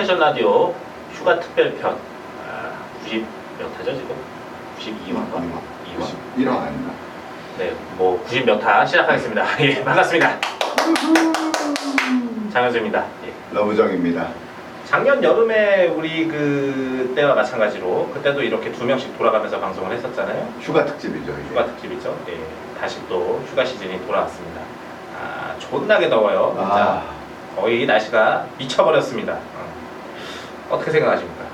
프레젠테이션 라디오 휴가 특별편 90 몇 화죠 지금? 92화인가? 2화 1화 아닌가? 네, 뭐 90 몇 화 시작하겠습니다. 예, 반갑습니다. 장현수입니다. 예. 러브정입니다. 작년 여름에 우리 그때와 마찬가지로 그때도 이렇게 두 명씩 돌아가면서 방송을 했었잖아요. 휴가 특집이죠. 이게. 휴가 특집이죠. 예, 다시 또 휴가 시즌이 돌아왔습니다. 존나게 더워요. 진짜 거의 날씨가 미쳐버렸습니다. 어떻게 생각하십니까?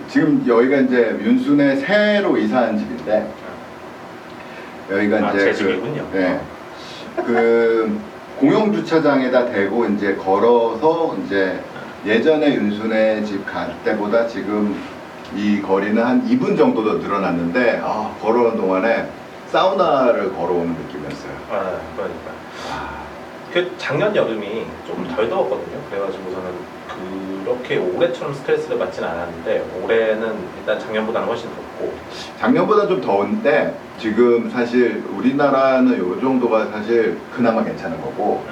지금 여기가 이제 윤순의 새로 이사한 집인데 여기가 이제 제 집이군요. 공영 주차장에다 대고 이제 걸어서 이제 예전에 윤순의 집 갈 때보다 지금 이 거리는 한 2분 정도 더 늘어났는데 걸어오는 동안에 사우나를 걸어오는 느낌이었어요. 그러니까. 그 작년 여름이 조금 덜 더웠거든요. 그래가지고서는 그렇게 올해처럼 스트레스를 받지는 않았는데 올해는 일단 작년보다는 훨씬 덥고 작년보다 좀 더운데 지금 사실 우리나라는 요 정도가 사실 그나마 괜찮은 거고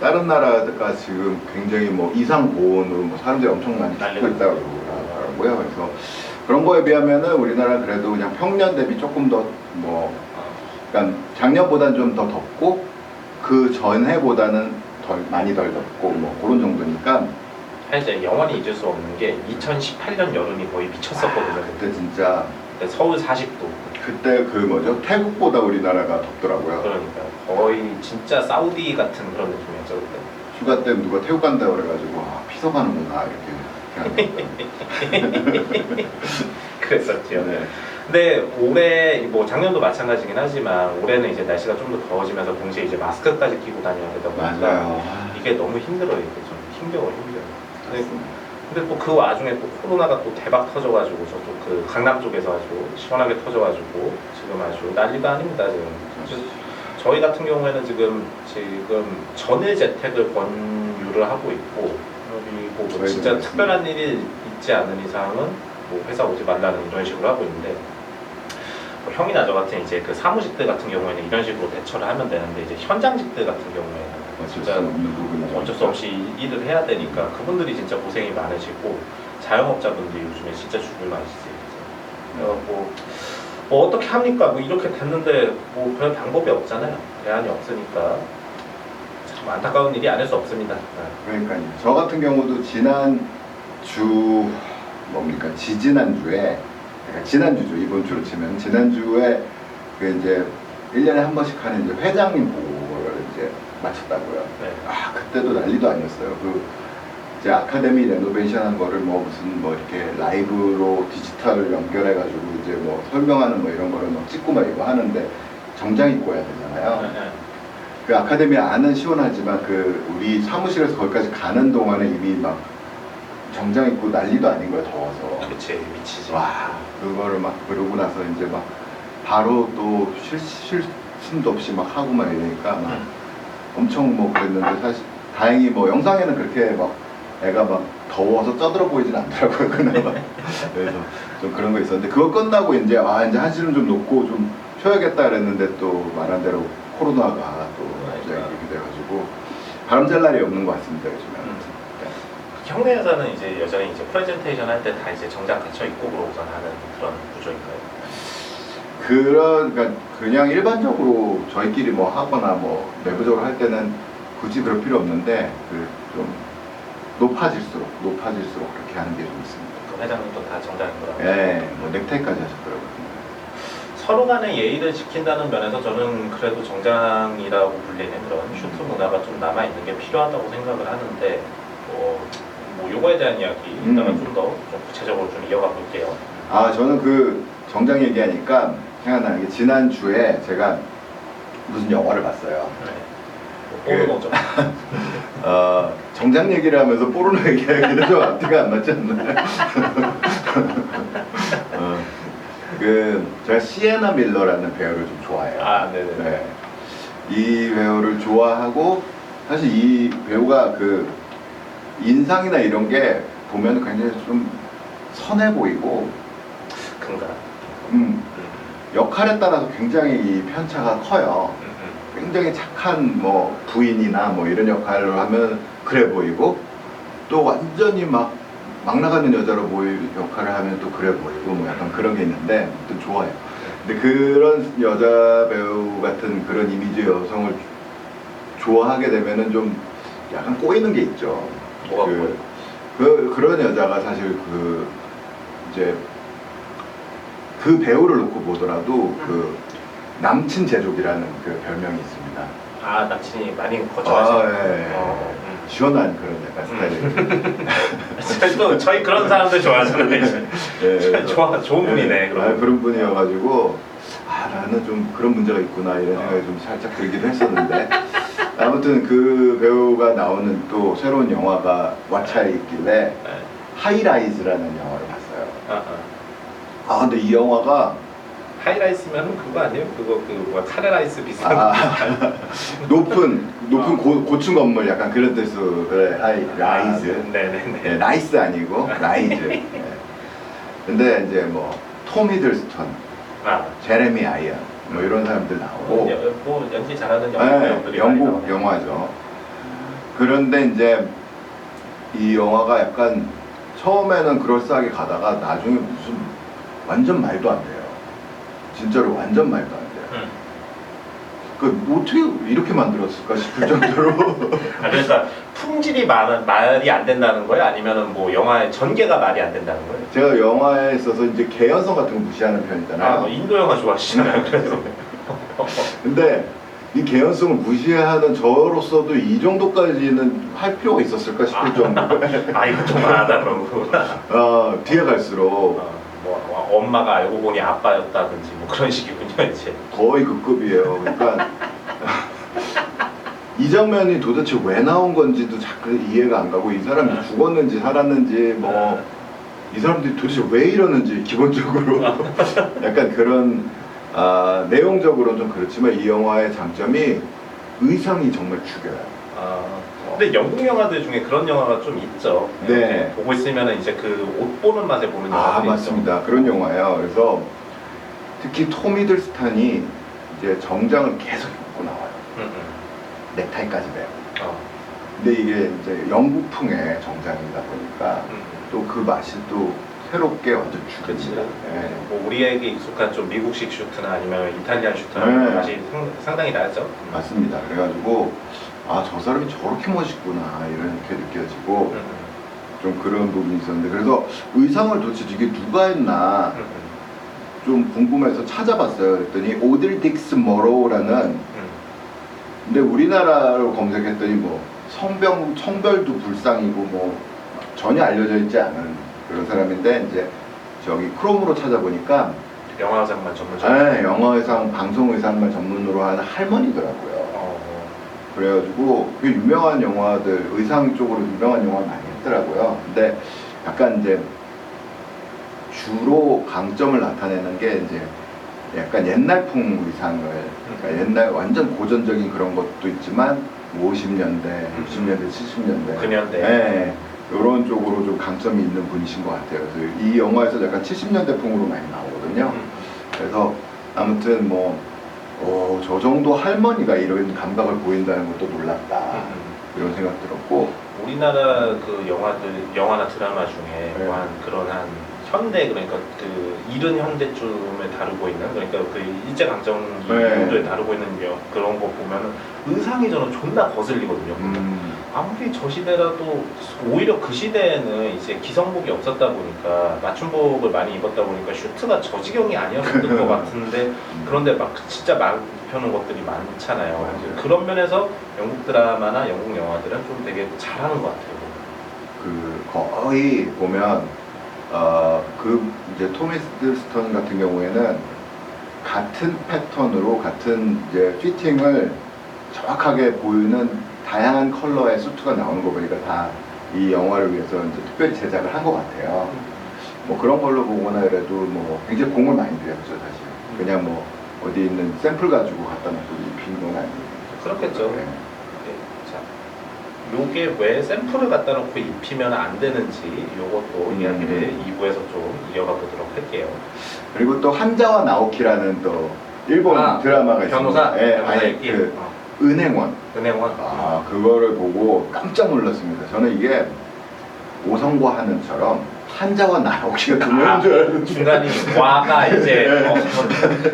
다른 나라가 지금 굉장히 뭐 이상 고온으로 뭐 사람들이 엄청 많이 죽고 있다고 그러고요. 그래서 그런 거에 비하면은 우리나라는 그래도 그냥 평년 대비 조금 더 그러니까 작년보다는 좀 더 덥고 그 전해보다는 많이 덜 덥고 뭐 그런 정도니까. 사실 영원히 잊을 수 없는 게 2018년 여름이 거의 미쳤었거든요. 그때 진짜 그때 서울 40도. 그때 태국보다 우리나라가 덥더라고요. 그러니까 거의 진짜 사우디 같은 그런 느낌이었죠 그때. 휴가 때 누가 태국 간다 그래가지고 피서 가는구나 이렇게 그랬었죠. 네. 근데 올해 뭐 작년도 마찬가지긴 하지만 올해는 이제 날씨가 좀 더 더워지면서 동시에 이제 마스크까지 끼고 다녀야 되다 보니까 이게 너무 힘들어요. 이게 좀 힘겨워요. 근데 또 그 와중에 또 코로나가 또 대박 터져가지고 저쪽 그 강남 쪽에서 아주 시원하게 터져가지고 지금 아주 난리가 아닙니다 지금. 저희 같은 경우에는 지금 전일 재택을 권유를 하고 있고 그리고 뭐 진짜 특별한 일이 있지 않은 이상은 뭐 회사 오지 말라는 이런 식으로 하고 있는데 뭐 형이나 저 같은 이제 그 사무직들 같은 경우에는 이런 식으로 대처를 하면 되는데 이제 현장직들 같은 경우에는 진짜 어쩔 수 없이 일을 해야 되니까 그분들이 진짜 고생이 많으시고 자영업자분들이 요즘에 진짜 죽을 맛이지. 뭐 어떻게 합니까? 뭐 이렇게 됐는데 뭐 그런 방법이 없잖아요. 대안이 없으니까 참 안타까운 일이 아닐 수 없습니다. 그러니까요. 저 같은 경우도 지난주죠. 이번 주로 치면 지난주에 이제 1년에 한 번씩 하는 이제 회장님 보고를 이제 마쳤다고요. 네. 그때도 난리도 아니었어요. 이제 아카데미 레노베이션 한 거를 무슨 이렇게 라이브로 디지털 연결해가지고 이제 설명하는 이런 거를 찍고 이거 하는데 정장 입고 해야 되잖아요. 네. 그 아카데미 안은 시원하지만 우리 사무실에서 거기까지 가는 동안에 이미 정장 입고 난리도 아닌 거야, 더워서. 그치, 미치지. 그거를 그러고 나서 이제 바로 또 쉴 틈도 없이 하고 이러니까 엄청 그랬는데 사실 다행히 영상에는 그렇게 애가 더워서 쩌들어 보이진 않더라고요, 그나마. 그래서 좀 그런 거 있었는데 그거 끝나고 이제 한시름 좀 놓고 좀 쉬어야겠다 그랬는데 또 말한 대로 코로나가 또 갑자기 이렇게 돼가지고 바람 잘 날이 없는 것 같습니다, 요즘에. 형네 회사는 이제 여전히 이제 프레젠테이션 할 때 다 이제 정장 갖춰 입고 그러고선 하는 그런 구조인가요? 그러니까 그냥 일반적으로 저희끼리 하거나 내부적으로 할 때는 굳이 그럴 필요 없는데 좀 높아질수록 그렇게 하는 게 좀 있습니다. 그 회장님도 다 정장인 거라고? 네, 넥타이까지 하셨더라고요. 서로 간의 예의를 지킨다는 면에서 저는 그래도 정장이라고 불리는 그런 슈트 문화가 좀 남아있는 게 필요하다고 생각을 하는데 요거에 대한 이야기 이따가 좀 구체적으로 좀 이어가 볼게요. 저는 정장 얘기하니까 생각나는 게 지난주에 제가 무슨 영화를 봤어요. 네. 포르노죠. 정장 얘기를 하면서 포르노 얘기하기는 좀 앞뒤가 안 맞지 않나요? 제가 시에나 밀러라는 배우를 좀 좋아해요. 네네. 네. 이 배우를 좋아하고 사실 이 배우가 인상이나 이런 게 보면 굉장히 좀 선해 보이고 그런가? 역할에 따라서 굉장히 이 편차가 커요. 굉장히 착한 부인이나 이런 역할을 하면 그래 보이고 또 완전히 막 나가는 여자로 보일 역할을 하면 또 그래 보이고 뭐 약간 그런 게 있는데 또 좋아요. 근데 그런 여자 배우 같은 그런 이미지의 여성을 좋아하게 되면은 좀 약간 꼬이는 게 있죠. 뭐가 그런 여자가 사실 이제 그 배우를 놓고 보더라도 그 남친 제조기라는 그 별명이 있습니다. 아, 남친이 많이 거절하시는 예. 시원한 그런 약간 스타일이. 또 저희 그런 사람들 좋아하잖아요. 예, 좋은 분이네. 그런 분이어가지고 나는 좀 그런 문제가 있구나 이런 생각이 좀 살짝 들기도 했었는데 아무튼 그 배우가 나오는 또 새로운 영화가 왓챠에 있길래 하이라이즈라는 영화를 봤어요. 근데 이 영화가 하이라이스면 그거 아니에요? 카레라이스 비슷한 높은 고층 건물 약간 그런 뜻으로 그래 하이라이즈. 네네네. 네, 라이스 아니고 라이즈. 네. 근데 이제 뭐 톰 히들스턴, 제레미 아이언 뭐 이런 사람들 나오고 뭐 연기 잘하는 네, 영국 영화죠. 그런데 이제 이 영화가 약간 처음에는 그럴싸하게 가다가 나중에 무슨 완전 말도 안 돼요. 진짜로 완전 말도 안 돼요. 그 어떻게 이렇게 만들었을까 싶을 정도로. 그러니까 품질이 말이 안 된다는 거예요? 아니면은 뭐 영화의 전개가 말이 안 된다는 거예요? 제가 영화에 있어서 이제 개연성 같은 거 무시하는 편이잖아요. 뭐 인도 영화 좋아하시잖아요. 그래서. 근데 이 개연성을 무시하는 저로서도 이 정도까지는 할 필요가 있었을까 싶을 정도로. 이거 좀 많다 그런 거구나. 뒤에 갈수록 뭐 엄마가 알고 보니 아빠였다든지 뭐 그런 식이군요 이제. 거의 그 급이에요. 그러니까 이 장면이 도대체 왜 나온 건지도 자꾸 이해가 안 가고 이 사람이 죽었는지 살았는지 뭐 이 사람들이 도대체 왜 이러는지 기본적으로 약간 그런 내용적으로는 좀 그렇지만 이 영화의 장점이 의상이 정말 죽여요. 근데 영국 영화들 중에 그런 영화가 좀 있죠. 네. 보고 있으면 이제 그 옷 보는 맛에 보는 영화들이 맞습니다. 그런 영화예요. 그래서 특히 톰 히들스턴이 이제 정장을 계속 입고 나와요. 넥타이까지 매요. 근데 이게 이제 영국풍의 정장이다 보니까 또 그 맛이 또 새롭게 완전 죽입니다. 네. 뭐 우리에게 익숙한 좀 미국식 슈트나 아니면 이탈리안 슈트나 네. 맛이 상당히 나죠. 맞습니다. 그래가지고 저 사람이 저렇게 멋있구나 이렇게 느껴지고 좀 그런 부분이 있었는데 그래서 의상을 도대체 이게 누가 했나 좀 궁금해서 찾아봤어요. 그랬더니 오들 딕스 머로우라는 근데 우리나라로 검색했더니 뭐 성별도 불상이고 뭐 전혀 알려져 있지 않은 그런 사람인데 이제 저기 크롬으로 찾아보니까 영화 의상만 전문적으로. 네, 영화 의상, 방송 의상만 전문으로 하는 할머니더라고요. 그래가지고 그 유명한 영화들 의상 쪽으로 유명한 영화 많이 했더라고요. 근데 약간 이제 주로 강점을 나타내는 게 이제 약간 옛날풍 의상을 그러니까 옛날 완전 고전적인 그런 것도 있지만 50년대, 60년대, 70년대 9년대 네, 이런 쪽으로 좀 강점이 있는 분이신 것 같아요. 그래서 이 영화에서 약간 70년대 풍으로 많이 나오거든요. 그래서 아무튼 뭐 저 정도 할머니가 이런 감각을 보인다는 것도 놀랍다 이런 생각 들었고 우리나라 그 영화나 드라마 중에 네. 그런 한 현대 그러니까 그 이른 현대쯤에 다루고 있는 그러니까 그 일제강점기 이후에 다루고 있는 그런 거 보면은 의상이 저는 존나 거슬리거든요. 아무리 저 시대라도 오히려 그 시대에는 이제 기성복이 없었다 보니까 맞춤복을 많이 입었다 보니까 슈트가 저 지경이 아니었을 것 같은데 그런데 막 진짜 많이 펴는 것들이 많잖아요. 이제 그런 면에서 영국 드라마나 영국 영화들은 좀 되게 잘하는 것 같아요. 그 거의 보면 그 이제 톰 히들스턴 같은 경우에는 같은 패턴으로 같은 이제 피팅을 정확하게 보이는 다양한 컬러의 수트가 나오는 거 보니까 다 이 영화를 위해서 이제 특별히 제작을 한 것 같아요. 뭐 그런 걸로 보거나 그래도 뭐 굉장히 공을 많이 들였죠 사실. 그냥 뭐 어디 있는 샘플 가지고 갖다 놓고 입힌 건 아니에요. 그렇겠죠. 네. 자, 요게 왜 샘플을 갖다 놓고 입히면 안 되는지 요것도 이야기를 2부에서 좀 이어가 보도록 할게요. 그리고 또 한자와 나오키라는 또 일본 드라마가 있습니다. 변호사? 네, 아니 은행원. 은행원. 그거를 보고 깜짝 놀랐습니다. 저는 이게 오성과 하는처럼 한자와 나오기가 두려운 줄 알았는데 중간이 와가 이제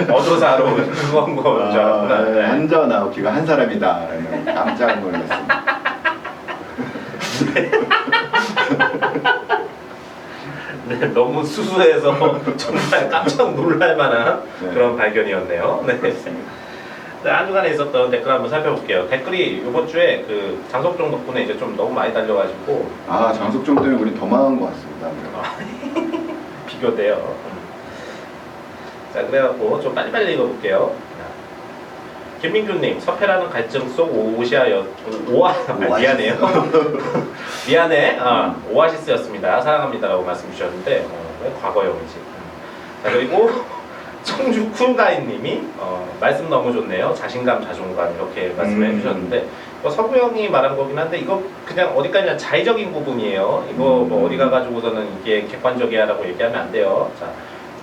어조사로 그건 거줄 알았구나. 네. 한자와 나오기가 한 사람이다라는 깜짝 놀랐습니다. 네, 너무 수수해서 정말 깜짝 놀랄 만한 네. 그런 발견이었네요. 네. 네, 한 주간에 있었던 댓글 한번 살펴볼게요. 댓글이 이번 주에 그 장석종 덕분에 이제 좀 너무 많이 달려가지고 아 장석종 때문에 우리 더 망한 것 같습니다. 비교돼요. 자, 그래갖고 좀 빨리빨리 읽어볼게요. 김민규님, 서페라는 갈증 속 미안해요. 미안해. 오아시스였습니다. 사랑합니다라고 말씀 주셨는데 왜 과거형이지? 자, 그리고 청주 쿨가인님이 말씀 너무 좋네요. 자신감, 자존감 이렇게 말씀을 해주셨는데 서구 형이 말한 거긴 한데 이거 그냥 어디까지나 자의적인 부분이에요. 이거 뭐 어디 가가지고서는 이게 객관적이야라고 얘기하면 안 돼요. 자.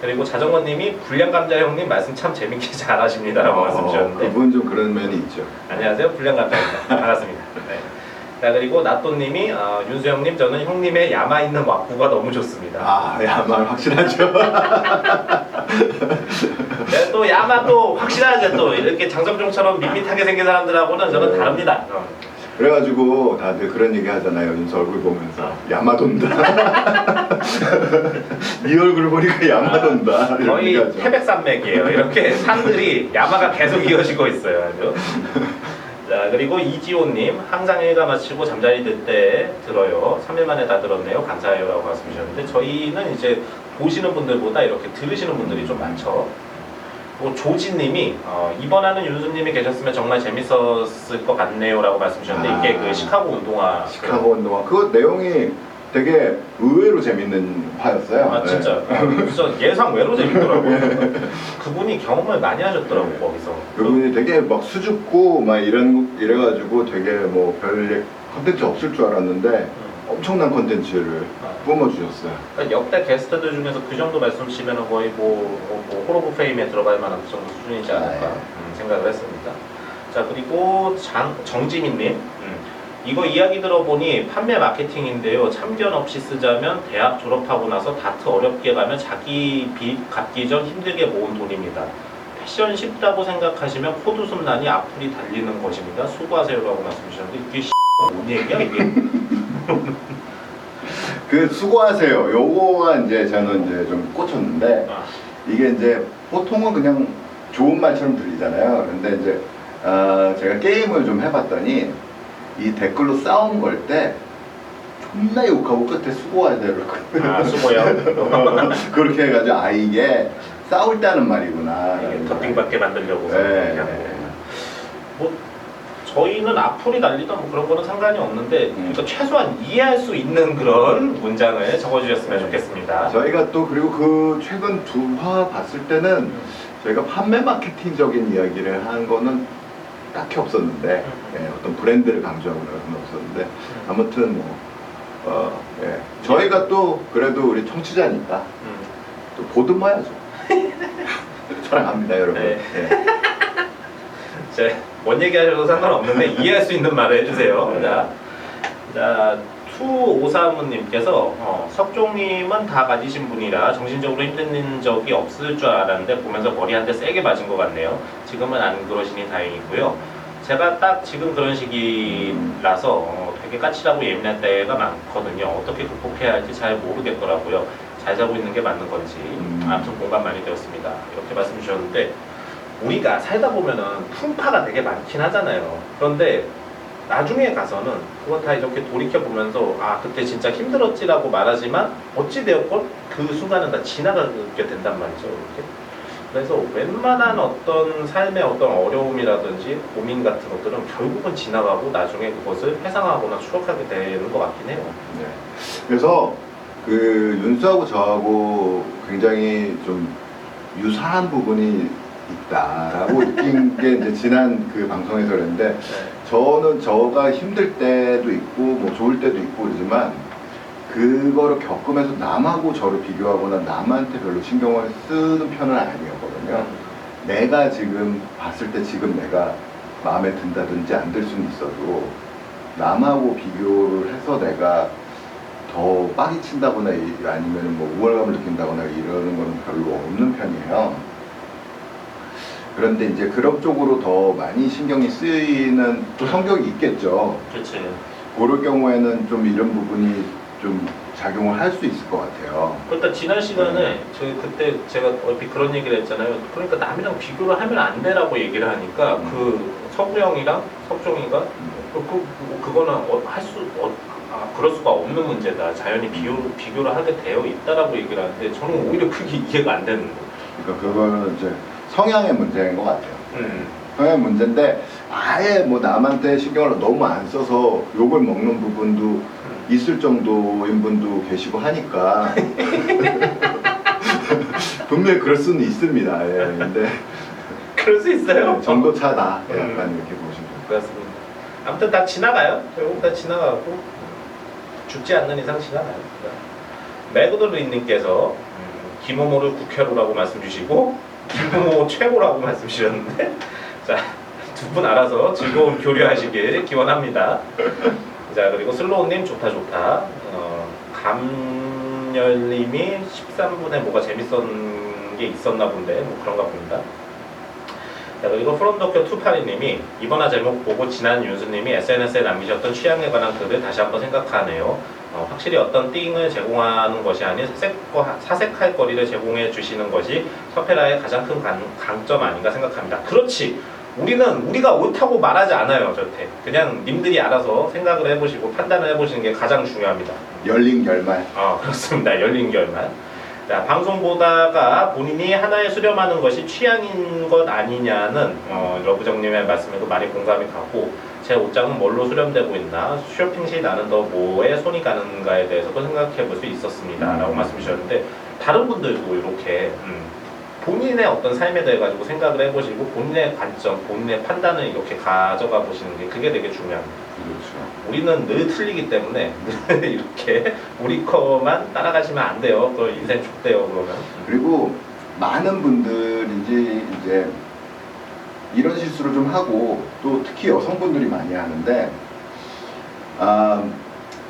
그리고 자정원님이 불량감자 형님 말씀 참 재밌게 잘하십니다라고 말씀 주셨는데 그분 좀 그런 면이 있죠. 안녕하세요, 불량감자입니다. 반갑습니다. 네. 자, 그리고 나또님이 윤수 형님 저는 형님의 야마 있는 왁구가 너무 좋습니다. 아 야말 확실하죠. 네, 또 야마도 확실하죠. 또 이렇게 장석종처럼 밋밋하게 생긴 사람들하고는 저는 다릅니다. 그래가지고 다들 그런 얘기 하잖아요. 윤수 얼굴 보면서 야마돈다. 네 얼굴 보니까 야마돈다. 이런 거의 얘기하죠. 태백산맥이에요. 이렇게 산들이 야마가 계속 이어지고 있어요. 아주. 자, 그리고 이지호님 항상 일과 마치고 잠자리 들 때 들어요. 3일 만에 다 들었네요. 감사해요 라고 말씀 주셨는데 저희는 이제 보시는 분들보다 이렇게 들으시는 분들이 좀 많죠. 그리고 조진님이 이번하는 윤수님이 계셨으면 정말 재밌었을 것 같네요 라고 말씀 주셨는데 이게 그 시카고 운동화 시카고 운동화 그거 내용이 되게 의외로 재밌는 화였어요. 아 진짜 진짜 예상 외로 재밌더라고요. 그분이 경험을 많이 하셨더라고 거기서. 그분이 되게 막 수줍고 막 이래가지고 되게 뭐 별 컨텐츠 없을 줄 알았는데 엄청난 컨텐츠를 뿜어주셨어요. 그러니까 역대 게스트들 중에서 그 정도 말씀치면 거의 뭐 홀 오브 페임에 들어갈 만한 그 정도 수준이지 않을까 생각을 했습니다. 자, 그리고 정지민님 이거 이야기 들어보니 판매 마케팅인데요. 참견 없이 쓰자면 대학 졸업하고 나서 다트 어렵게 가면 자기 빚 갚기 전 힘들게 모은 돈입니다. 패션 쉽다고 생각하시면 코드숨란이 앞으로 달리는 것입니다. 수고하세요라고 말씀 주셨는데 이게 뭔 얘기야 이게? 그 수고하세요. 요거가 이제 저는 이제 좀 꽂혔는데 이게 이제 보통은 그냥 좋은 말처럼 들리잖아요. 근데 이제 제가 게임을 좀 해봤더니 이 댓글로 싸움 걸 때 존나 욕하고 끝에 수고하세요를 수고요. 그렇게 해가지고 이게 싸울 때 하는 말이구나. 이게 덤핑받게 만들려고. 네. 뭐 저희는 악플이 달리던 뭐 그런 거는 상관이 없는데 그러니까 최소한 이해할 수 있는 그런 문장을 적어주셨으면 좋겠습니다. 저희가 또 그리고 그 최근 두 화 봤을 때는 저희가 판매 마케팅적인 이야기를 한 거는 딱히 없었는데 어떤 브랜드를 강조하거나 그런 건 없었는데 아무튼 저희가 또 그래도 우리 청취자니까 또 보듬어야죠. 사랑합니다 여러분. 네. 뭔 얘기하셔도 상관없는데 이해할 수 있는 말을 해주세요. 자, 투오사무님께서 석종님은 다 가지신 분이라 정신적으로 힘든 적이 없을 줄 알았는데 보면서 머리 한 대 세게 맞은 것 같네요. 지금은 안 그러시니 다행이고요. 제가 딱 지금 그런 시기라서 되게 까칠하고 예민할 때가 많거든요. 어떻게 극복해야 할지 잘 모르겠더라고요. 잘 자고 있는 게 맞는 건지 아무튼 공감 많이 되었습니다. 이렇게 말씀 주셨는데 우리가 살다 보면은 풍파가 되게 많긴 하잖아요. 그런데 나중에 가서는 그거 다 이렇게 돌이켜 보면서 그때 진짜 힘들었지라고 말하지만 어찌되었건 그 순간은 다 지나가게 된단 말이죠. 이렇게. 그래서 웬만한 어떤 삶의 어떤 어려움이라든지 고민 같은 것들은 결국은 지나가고 나중에 그것을 회상하거나 추억하게 되는 것 같긴 해요. 네. 그래서 그 윤수하고 저하고 굉장히 좀 유사한 부분이 있다라고 느낀 게 이제 지난 그 방송에서 그랬는데 저는 저가 힘들 때도 있고 뭐 좋을 때도 있고 그러지만 그거를 겪으면서 남하고 저를 비교하거나 남한테 별로 신경을 쓰는 편은 아니었거든요. 내가 지금 봤을 때 지금 내가 마음에 든다든지 안 들 수는 있어도 남하고 비교를 해서 내가 더 빡이 친다거나 아니면 뭐 우월감을 느낀다거나 이러는 거는 별로 없는 편이에요. 그런데 이제 그런 쪽으로 더 많이 신경이 쓰이는 또 성격이 있겠죠. 그렇지. 그럴 경우에는 좀 이런 부분이 좀 작용을 할 수 있을 것 같아요. 그러니까 지난 시간에 저희 그때 제가 얼핏 그런 얘기를 했잖아요. 그러니까 남이랑 비교를 하면 안 되라고 얘기를 하니까 그 서구형이랑 석종이가 그거는 그럴 수가 없는 문제다. 자연히 비교를 하게 되어 있다라고 얘기를 하는데 저는 오히려 그게 이해가 안 되는 거예요. 그러니까 그거는 이제 성향의 문제인 것 같아요. 성향의 문제인데 아예 뭐 남한테 신경을 너무 안 써서 욕을 먹는 부분도 있을 정도인 분도 계시고 하니까 분명히 그럴 수는 있습니다. 예, 근데 그럴 수 있어요. 정도 차다. 약간 이렇게 보시면 그렇습니다. 아무튼 다 지나가요. 결국 다 지나가고 죽지 않는 이상 지나가요. 매그돌린님께서 김호모를 국회로라고 말씀 주시고 김호모 최고라고 말씀 주셨는데 자, 두 분 알아서 즐거운 교류하시길 기원합니다. 자, 그리고 슬로우님 좋다. 감열님이 13분에 뭐가 재밌었는 게 있었나 본데 뭐 그런가 봅니다. 자, 그리고 프롬도쿄 282님이 이번화 제목 보고 지난 윤수님이 SNS에 남기셨던 취향에 관한 글을 다시 한번 생각하네요. 확실히 어떤 띵을 제공하는 것이 아닌 사색할 거리를 제공해 주시는 것이 서페라의 가장 큰 강점 아닌가 생각합니다. 그렇지. 우리가 옳다고 말하지 않아요. 저한테 그냥 님들이 알아서 생각을 해보시고 판단을 해보시는 게 가장 중요합니다. 열린 결말. 그렇습니다. 열린 결말. 자, 방송 보다가 본인이 하나에 수렴하는 것이 취향인 것 아니냐는 러브정님의 말씀에도 많이 공감이 가고 제 옷장은 뭘로 수렴되고 있나 쇼핑 시 나는 더 뭐에 손이 가는가에 대해서도 생각해 볼 수 있었습니다 라고 말씀 주셨는데 다른 분들도 이렇게 본인의 어떤 삶에 대해 가지고 생각을 해보시고 본인의 관점, 본인의 판단을 이렇게 가져가 보시는 게 그게 되게 중요합니다. 그렇죠. 우리는 늘 틀리기 때문에 늘 이렇게 우리 거만 따라가시면 안 돼요. 그 인생 좁대요 그러면. 그리고 많은 분들이 이제 이런 실수를 좀 하고 또 특히 여성분들이 많이 하는데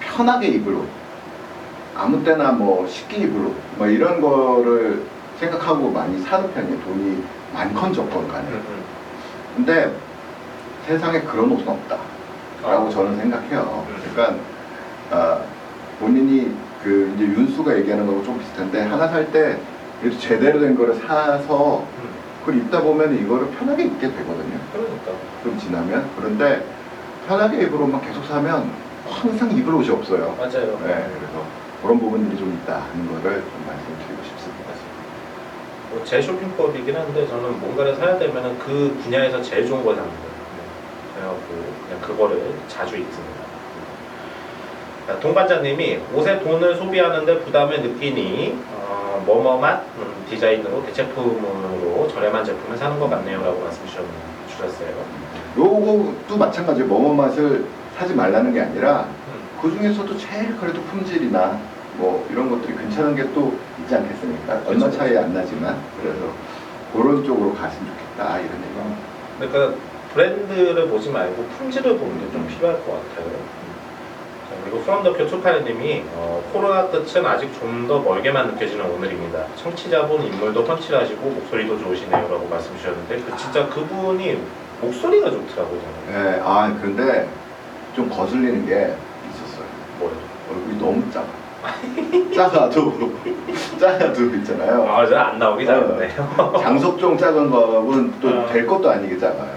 편하게 입을 옷, 아무 때나 뭐 쉽게 입을 옷, 뭐 이런 거를 생각하고 많이 사는 편이에요. 돈이 많건 적건 간에. 근데 세상에 그런 옷은 없다 라고 저는 생각해요. 그러니까 본인이 그 이제 윤수가 얘기하는 거하고 좀 비슷한데 하나 살 때 제대로 된 거를 사서 그걸 입다 보면 이거를 편하게 입게 되거든요. 그러니까. 좀 지나면. 그런데 편하게 입을 옷만 계속 사면 항상 입을 옷이 없어요. 맞아요. 네, 그래서 그런 부분들이 좀 있다 하는 거를 좀 말씀드리고 싶습니다. 제 쇼핑법이긴 한데 저는 뭔가를 사야 되면 그 분야에서 제일 좋은 걸 삽니다. 그래갖고 그냥 그거를 자주 입습니다. 동반자님이 옷에 돈을 소비하는데 부담을 느끼니 뭐뭐맛 디자인으로 대체품으로 저렴한 제품을 사는 것 같네요 라고 말씀 주셨어요. 요것도 마찬가지로 뭐뭐 맛을 사지 말라는 게 아니라 그 중에서도 제일 그래도 품질이나 뭐 이런 것들이 괜찮은 게 또 있지 않겠습니까? 그렇죠. 얼마 차이 안 나지만 그래서 그런 쪽으로 갔으면 좋겠다 이런 얘기입니다. 그러니까 브랜드를 보지 말고 품질을 보는 게 좀 필요할 것 같아요. 자, 그리고 프롬더큐 투파리님이 코로나 끝은 아직 좀 더 멀게만 느껴지는 오늘입니다. 청취자분 인물도 펀치하시고 목소리도 좋으시네요 라고 말씀 주셨는데 진짜 그분이 목소리가 좋더라고요. 저는. 네, 근데 좀 거슬리는 게 있었어요. 뭐요? 얼굴이 너무 작아. 작아도 있잖아요. 저 안 나오기 잘했네요. 장석종 작은 거는 또 될 것도 아니게 작아요.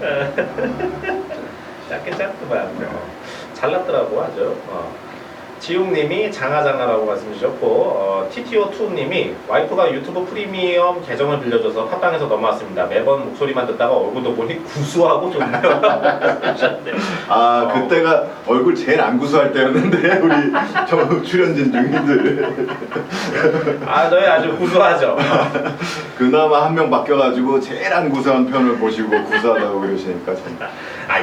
작게 작더만. 잘났더라고 하죠. 지웅님이 장하장하라고 말씀 주셨고 TTO2님이 와이프가 유튜브 프리미엄 계정을 빌려줘서 팟빵에서 넘어왔습니다. 매번 목소리만 듣다가 얼굴도 보니 구수하고 좋네요. 그때가 얼굴 제일 안 구수할 때였는데 우리 저 출연진 중인들 너희 아주 구수하죠. 그나마 한 명 바뀌어가지고 제일 안 구수한 편을 보시고 구수하다고 그러시니까 참.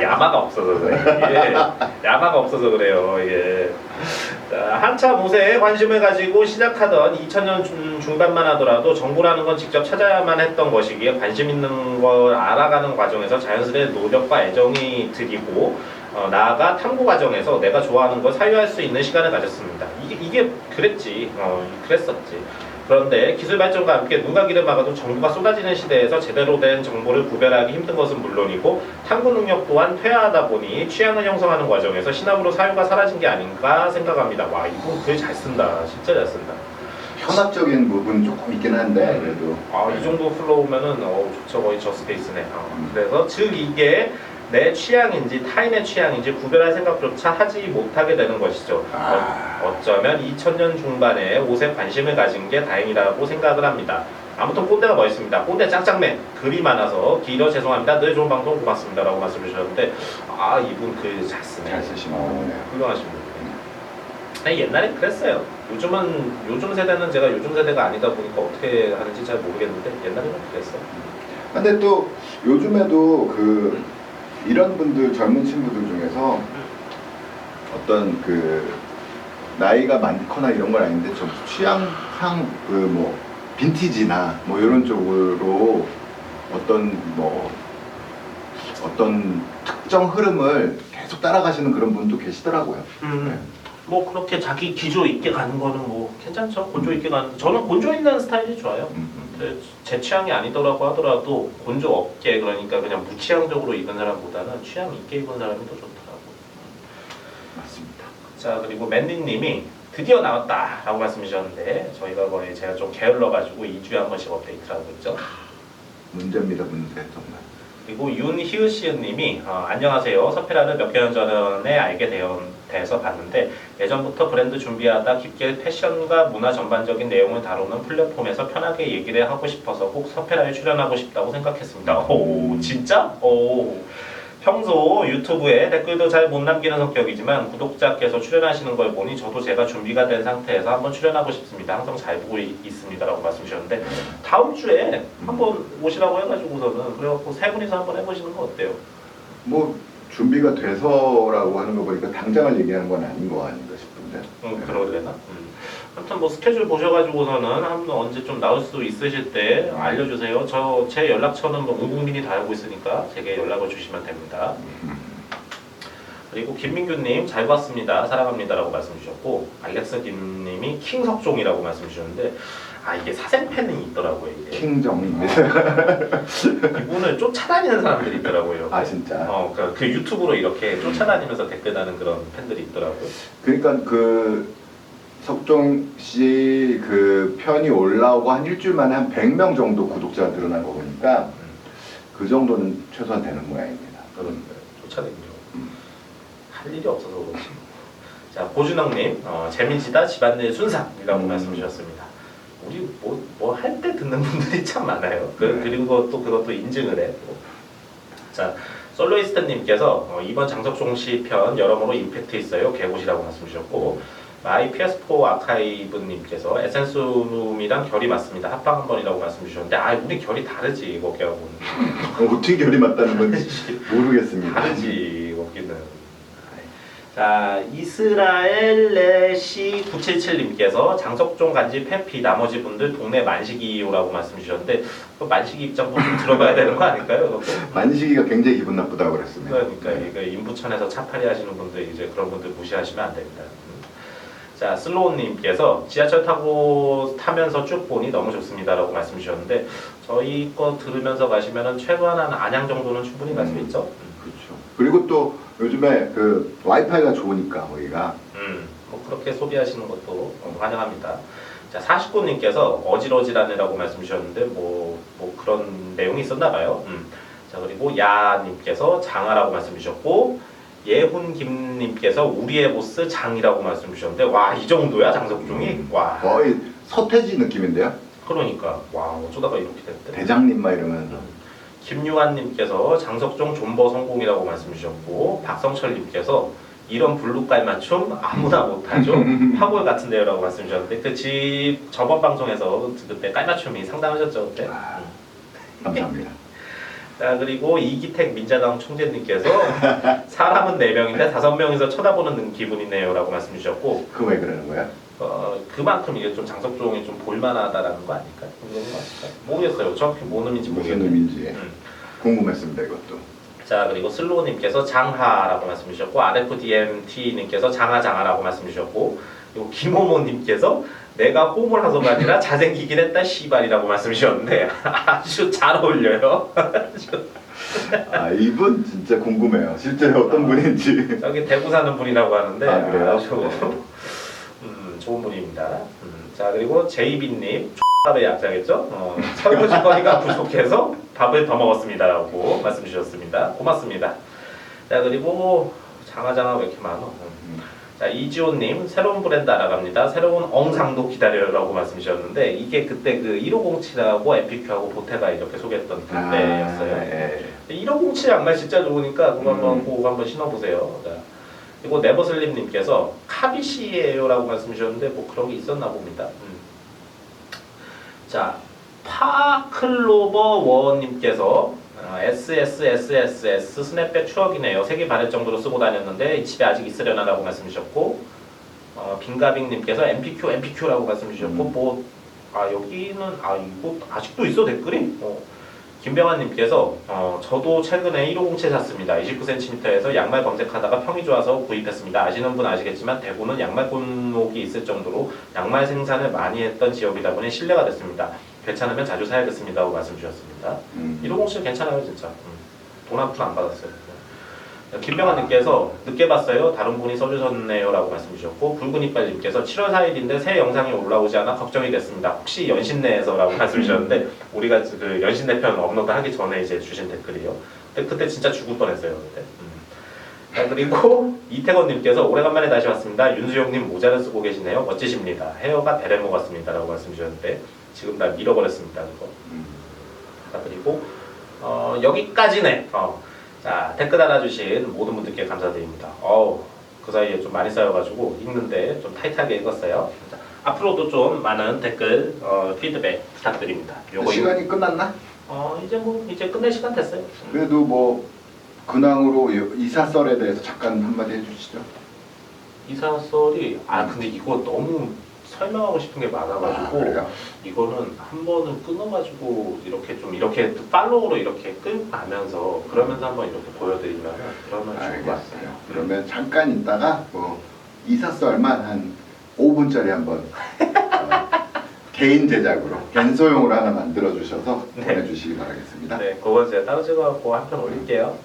야마가 없어서 그래. 야마가 없어서 그래요. 이게. 자, 한참 옷에 관심을 가지고 시작하던 2000년 중반만 하더라도 정보라는 건 직접 찾아야만 했던 것이기에 관심 있는 걸 알아가는 과정에서 자연스레 노력과 애정이 들이고 나아가 탐구 과정에서 내가 좋아하는 걸 사유할 수 있는 시간을 가졌습니다. 이게 그랬지. 그랬었지. 그런데 기술 발전과 함께 눈과 귀를 막아도 정보가 쏟아지는 시대에서 제대로 된 정보를 구별하기 힘든 것은 물론이고 탐구 능력 또한 퇴화하다 보니 취향을 형성하는 과정에서 신압으로 사유가 사라진 게 아닌가 생각합니다. 와, 이분 글 잘 쓴다. 진짜 잘 쓴다. 현학적인 부분 조금 있긴 한데 그래도 이 정도 플로우면은 좋죠. 거의 저 스페이스네. 그래서 즉 이게 내 취향인지 타인의 취향인지 구별할 생각조차 하지 못하게 되는 것이죠. 어쩌면 2000년 중반에 옷에 관심을 가진 게 다행이라고 생각을 합니다. 아무튼 꼰대가 멋있습니다. 꼰대 짱짱맨 글이 많아서 길어 죄송합니다. 늘 좋은 방송 고맙습니다 라고 말씀 주셨는데 이분 글 잘 쓰네. 잘 쓰시는 분이네요. 훌륭하신 분이네. 옛날엔 그랬어요. 요즘 세대는 제가 요즘 세대가 아니다 보니까 어떻게 하는지 잘 모르겠는데 옛날에는 그랬어요. 근데 또 요즘에도 이런 분들 젊은 친구들 중에서 어떤 나이가 많거나 이런 건 아닌데 좀 취향상 빈티지나 이런 쪽으로 어떤 특정 흐름을 계속 따라가시는 그런 분도 계시더라고요. 네. 뭐 그렇게 자기 기조 있게 가는 거는 뭐 괜찮죠. 곤조 있게 가는. 저는 곤조 있는 스타일이 좋아요. 제 취향이 아니더라고 하더라도 곤조 없게 그러니까 그냥 무취향적으로 입은 사람보다는 취향 있게 입은 사람이 더 좋더라고. 맞습니다. 자 그리고 맨디님이 드디어 나왔다 라고 말씀하셨는데 저희가 거의 제가 좀 게을러가지고 2주에 한 번씩 업데이트를 하고 있죠. 문제입니다. 문제 정말. 그리고 윤희으시은님이 안녕하세요. 서페라를 몇 개월 전에 알게 돼서 봤는데 예전부터 브랜드 준비하다 깊게 패션과 문화 전반적인 내용을 다루는 플랫폼에서 편하게 얘기를 하고 싶어서 꼭 서페라에 출연하고 싶다고 생각했습니다. 오 진짜? 오. 평소 유튜브에 댓글도 잘 못 남기는 성격이지만 구독자께서 출연하시는 걸 보니 저도 제가 준비가 된 상태에서 한번 출연하고 싶습니다. 항상 잘 보고 있습니다 라고 말씀 주셨는데 다음 주에 한번 오시라고 해가지고서는 그래갖고 세 분이서 한번 해보시는 거 어때요? 뭐 준비가 돼서라고 하는 거 보니까 당장을 얘기하는 건 아닌 거 아닌가 싶은데. 그러려나? 아무튼 뭐 스케줄 보셔가지고서는 한번 언제 좀 나올 수 있으실 때 알려주세요. 제 연락처는 뭐 온 국민이 다 알고 있으니까 제게 연락을 주시면 됩니다. 그리고 김민규님 잘 봤습니다. 사랑합니다라고 말씀 주셨고 알렉스 김님이 킹석종이라고 말씀 주셨는데 이게 사생팬이 있더라고요. 이게. 킹정입니다. 이분을 쫓아다니는 사람들이 있더라고요. 진짜. 그 유튜브로 이렇게 쫓아다니면서 댓글 다는 그런 팬들이 있더라고요. 그러니까 석종 씨 편이 올라오고 한 일주일 만에 한 100명 정도 구독자가 늘어난 거 보니까 그 정도는 최소한 되는 모양입니다. 그런데 쫓아다니죠. 할 일이 없어서 그렇지. 자 고준영님 재미지다 집안일 순삭이라고 말씀 주셨습니다. 우리 뭐 할 때 듣는 분들이 참 많아요. 그리고 또 그것도 인증을 해. 자 솔로이스트님께서 이번 장석종 씨 편 여러모로 임팩트 있어요. 개보시라고 말씀 주셨고 마이 PS4 아카이브님께서 에센스룸이랑 결이 맞습니다. 합방 한 번이라고 말씀 주셨는데 우리 결이 다르지 거기하고는. 어떻게 결이 맞다는 건지 모르겠습니다. 다르지 거기는. 자 이스라엘레시 977님께서 장석종 간지 팬피 나머지 분들 동네 만식이요라고 말씀 주셨는데 그 만식이 입장도 좀 들어봐야 되는 거 아닐까요? 만식이가 굉장히 기분 나쁘다고 그랬습니다. 그러니까 이거 인부천에서 차팔이 하시는 분들 이제 그런 분들 무시하시면 안 됩니다. 자 슬로우님께서 지하철 타면서 쭉 보니 너무 좋습니다라고 말씀 주셨는데 저희 거 들으면서 가시면은 최소한 한 안양 정도는 충분히 갈 수 있죠. 그렇죠. 그리고 또 요즘에 와이파이가 좋으니까 거기가. 뭐 그렇게 소비하시는 것도 환영합니다. 자 49님께서 어질어질하네라고 말씀 주셨는데 뭐 그런 내용이 있었나 봐요. 자 그리고 야님께서 장하라고 말씀 주셨고 예훈김님께서 우리의 보스 장이라고 말씀 주셨는데 와 이 정도야 장석종이? 와 거의 서태지 느낌인데요? 그러니까 와 어쩌다가 이렇게 됐대. 대장님 막 이러면서. 김유한님께서 장석종 존버 성공이라고 말씀 주셨고 박성철님께서 이런 블루깔 맞춤 아무나 못하죠. 파골 같은데요 라고 말씀 주셨는데 그 집 저번 방송에서 그때 깔맞춤이 상당하셨죠 그때? 감사합니다. 자 그리고 이기택 민자당 총재님께서 사람은 4명인데 5명이서 쳐다보는 기분이네요 라고 말씀 주셨고 그 왜 그러는 거야? 그만큼 이게 좀 장석종이 좀 볼만하다라는 거 아닐까? 그런 거 아닐까? 모르겠어요. 정확히 뭔 의미인지 무슨 모르겠는데 의미인지 궁금했습니다 이것도. 자, 그리고 슬로우님께서 장하라고 말씀 주셨고, RFDMT님께서 장하라고 말씀 주셨고, 그리고 김호모님께서 내가 홈을 하서가 아니라 잘생기긴 했다 씨발이라고 말씀 주셨는데 아주 잘 어울려요. 아, 이분 진짜 궁금해요. 실제로 어떤 분인지. 여기 대구 사는 분이라고 하는데 아, 그래요? 아주 좋은 분입니다. 자, 그리고 제이비님 X밥의 약자겠죠? 설거지거리가 부족해서 밥을 더 먹었습니다라고 말씀 주셨습니다. 고맙습니다. 자, 그리고 장하장하 왜 이렇게 많어? 자, 이지호님 새로운 브랜드 알아갑니다. 새로운 엉상도 기다려라고 말씀 주셨는데 이게 그때 그 1507하고 에피큐하고 보테가 이렇게 소개했던 그때였어요. 예. 1507 양말 진짜 좋으니까 그거 한번 꼭 한번 신어보세요. 자, 그리고 네버슬림님께서 카비시예요라고 말씀 주셨는데 뭐 그런 게 있었나 봅니다. 자, 파클로버 원님께서 SSSSS 스냅백 추억이네요. 3개 바를 정도로 쓰고 다녔는데 집에 아직 있으려나라고 말씀 주셨고, 빙가빙님께서 MPQ라고 말씀 주셨고, 여기는 이거 아직도 있어 댓글이? 김병환님께서 저도 최근에 1507 샀습니다. 29cm에서 양말 검색하다가 평이 좋아서 구입했습니다. 아시는 분 아시겠지만 대구는 양말 골목이 있을 정도로 양말 생산을 많이 했던 지역이다 보니 신뢰가 됐습니다. 괜찮으면 자주 사야겠습니다 하고 말씀 주셨습니다. 1507 괜찮아요 진짜. 돈 한 푼 안 받았어요. 김병환님께서 늦게 봤어요. 다른 분이 써주셨네요 라고 말씀 주셨고, 붉은이빨님께서 7월 4일인데 새 영상이 올라오지 않아 걱정이 됐습니다. 혹시 연신내에서 라고 말씀 주셨는데 우리가 그 연신내 편 업로드 하기 전에 이제 주신 댓글이에요. 근데 그때 진짜 죽을 뻔했어요. 그때. 자, 그리고 이태건님께서 오래간만에 다시 왔습니다. 윤수영님 모자를 쓰고 계시네요. 멋지십니다. 헤어가 베레모 같습니다 라고 말씀 주셨는데 지금 다 밀어버렸습니다. 그거. 자, 그리고 여기까지네. 자, 댓글 달아주신 모든 분들께 감사드립니다. 그 사이에 좀 많이 쌓여가지고 읽는데 좀 타이트하게 읽었어요. 자, 앞으로도 좀 많은 댓글 피드백 부탁드립니다. 시간이 끝났나? 이제 끝낼 시간 됐어요. 그래도 뭐 근황으로 이사설에 대해서 잠깐 한마디 해주시죠. 이사설이 근데 이거 너무 설명하고 싶은 게 많아가지고 이거는 한 번은 끊어가지고 이렇게 팔로우로 이렇게 끌고 가면서 그러면서 한번 이렇게 보여드리면 그러면 좋을 것 같아요. 그러면 잠깐 있다가 뭐 이사설만 한 5분짜리 한번 개인 제작으로 겐소용으로 하나 만들어 주셔서 보내주시기 바라겠습니다. 네, 그건 제가 따로 찍어갖고 한 편 올릴게요.